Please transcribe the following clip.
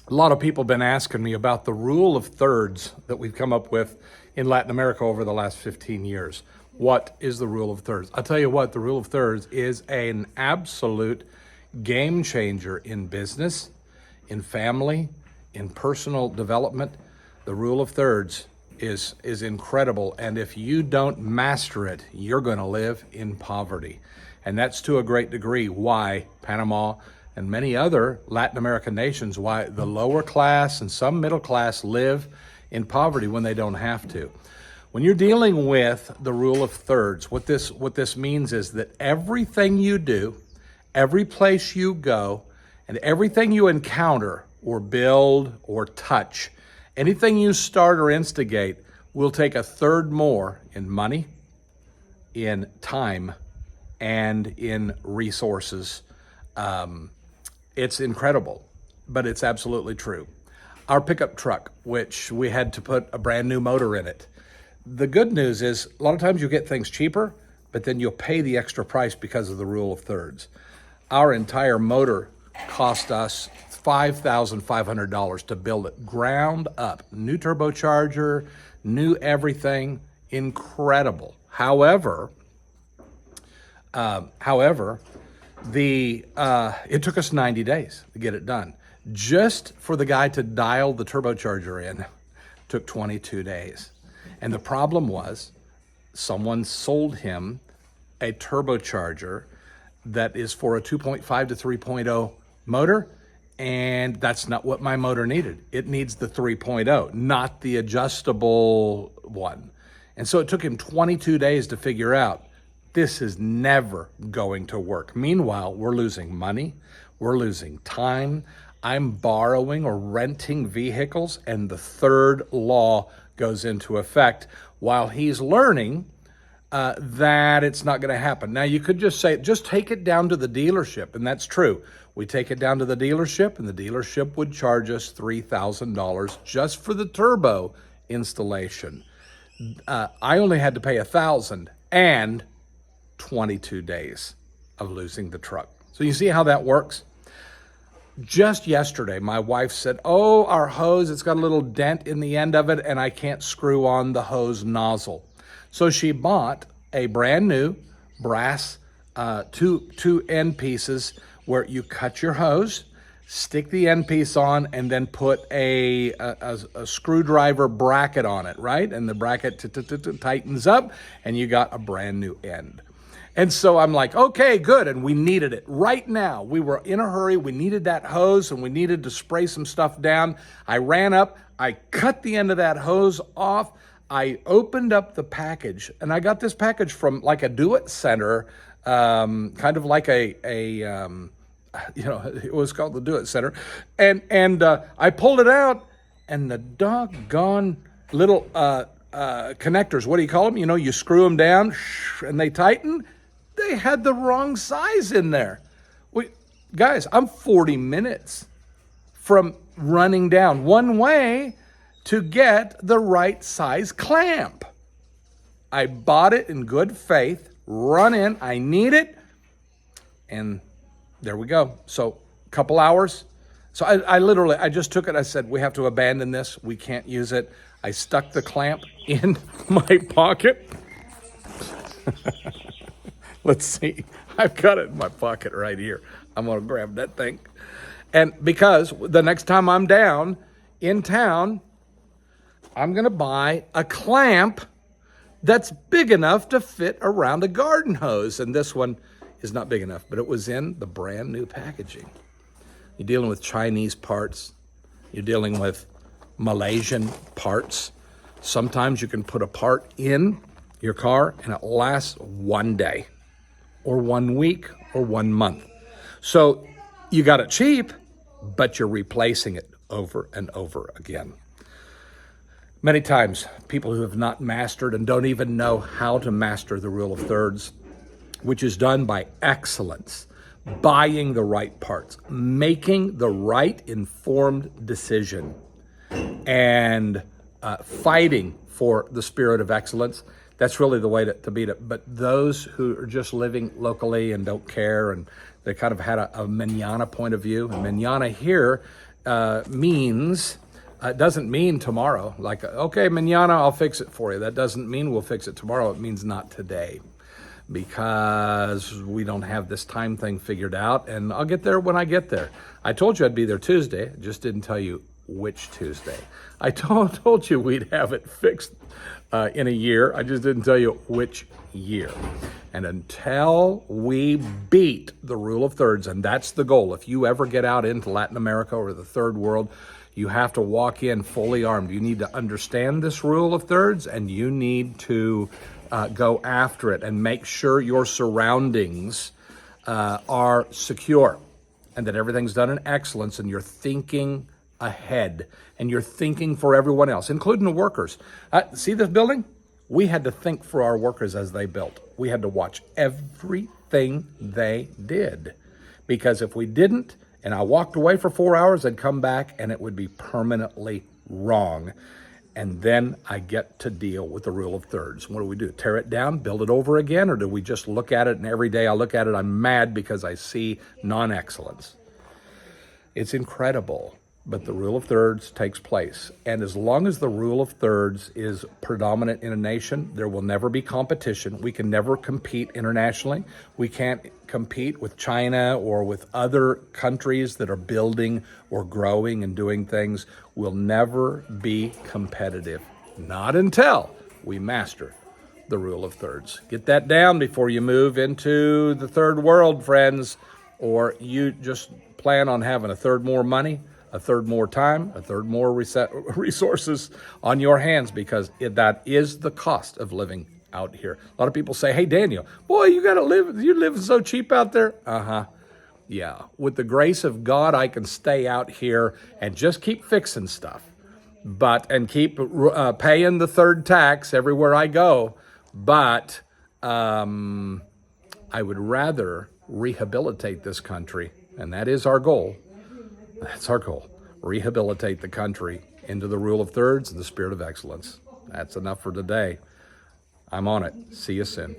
A lot of people have been asking me about the rule of thirds that we've come up with in Latin America over the last 15 years. What is the rule of thirds? I'll tell you what, the rule of thirds is an absolute game changer in business, in family, in personal development. The rule of thirds is incredible. And if you don't master it, you're going to live in poverty. And that's to a great degree why Panama and many other Latin American nations, why the lower class and some middle class live in poverty when they don't have to. When you're dealing with the rule of thirds, what this means is that everything you do, every place you go, and everything you encounter or build or touch, anything you start or instigate will take a third more in money, in time, and in resources. It's incredible, but it's absolutely true. Our pickup truck, which we had to put a brand new motor in it. The good news is a lot of times you get things cheaper, but then you'll pay the extra price because of the rule of thirds. Our entire motor cost us $5,500 to build it, ground up, new turbocharger, new everything, incredible. However, it took us 90 days to get it done. Just for the guy to dial the turbocharger in took 22 days. And the problem was someone sold him a turbocharger that is for a 2.5 to 3.0 motor, and that's not what my motor needed. It needs the 3.0, not the adjustable one. And so it took him 22 days to figure out this is never going to work. Meanwhile, we're losing money, we're losing time. I'm borrowing or renting vehicles, and the third law goes into effect while he's learning that it's not going to happen. Now, you could just say, just take it down to the dealership, and that's true. We take it down to the dealership, and the dealership would charge us $3,000 just for the turbo installation. I only had to pay $1,000 and 22 days of losing the truck. So you see how that works? Just yesterday, my wife said, oh, our hose, it's got a little dent in the end of it, and I can't screw on the hose nozzle. So she bought a brand new brass two end pieces where you cut your hose, stick the end piece on, and then put a screwdriver bracket on it, right? And the bracket tightens up, and you got a brand new end. And so I'm like, okay, good. And we needed it right now. We were in a hurry. We needed that hose, and we needed to spray some stuff down. I ran up. I cut the end of that hose off. I opened up the package, and I got this package from like a do-it-center, kind of like it was called the Do-It-Center. And I pulled it out, and the doggone little connectors, what do you call them? You screw them down, and they tighten. They had the wrong size in there. Guys, I'm 40 minutes from running down one way to get the right size clamp. I bought it in good faith, run in, I need it, and there we go. So a couple hours. So I just took it. I said, we have to abandon this. We can't use it. I stuck the clamp in my pocket. Let's see. I've got it in my pocket right here. I'm going to grab that thing. And because the next time I'm down in town, I'm going to buy a clamp that's big enough to fit around a garden hose. And this one is not big enough, but it was in the brand new packaging. You're dealing with Chinese parts. You're dealing with Malaysian parts. Sometimes you can put a part in your car and it lasts one day or 1 week or 1 month. So you got it cheap, but you're replacing it over and over again. Many times, people who have not mastered and don't even know how to master the rule of thirds, which is done by excellence, buying the right parts, making the right informed decision, and fighting for the spirit of excellence. That's really the way to beat it. But those who are just living locally and don't care, and they kind of had a manana point of view. And manana here means, it doesn't mean tomorrow. Like, okay, mañana, I'll fix it for you. That doesn't mean we'll fix it tomorrow. It means not today, because we don't have this time thing figured out, and I'll get there when I get there. I told you I'd be there Tuesday, just didn't tell you which Tuesday. I told you we'd have it fixed in a year, I just didn't tell you which year. And until we beat the rule of thirds, and that's the goal, if you ever get out into Latin America or the third world, you have to walk in fully armed. You need to understand this rule of thirds, and you need to go after it and make sure your surroundings are secure and that everything's done in excellence, and you're thinking ahead and you're thinking for everyone else, including the workers. See this building? We had to think for our workers as they built. We had to watch everything they did, because if we didn't, and I walked away for 4 hours, I'd come back and it would be permanently wrong. And then I get to deal with the rule of thirds. What do? Tear it down, build it over again? Or do we just look at it, and every day I look at it, I'm mad because I see non-excellence? It's incredible, but the rule of thirds takes place. And as long as the rule of thirds is predominant in a nation, there will never be competition. We can never compete internationally. We can't compete with China or with other countries that are building or growing and doing things. We'll never be competitive, not until we master the rule of thirds. Get that down before you move into the third world, friends, or you just plan on having a third more money, a third more time, a third more resources on your hands, because that is the cost of living out here. A lot of people say, hey, Daniel, boy, you're living so cheap out there. Yeah, with the grace of God, I can stay out here and just keep fixing stuff, and keep paying the third tax everywhere I go. But I would rather rehabilitate this country, and that is our goal. That's our goal. Rehabilitate the country into the rule of thirds and the spirit of excellence. That's enough for today. I'm on it. See you soon.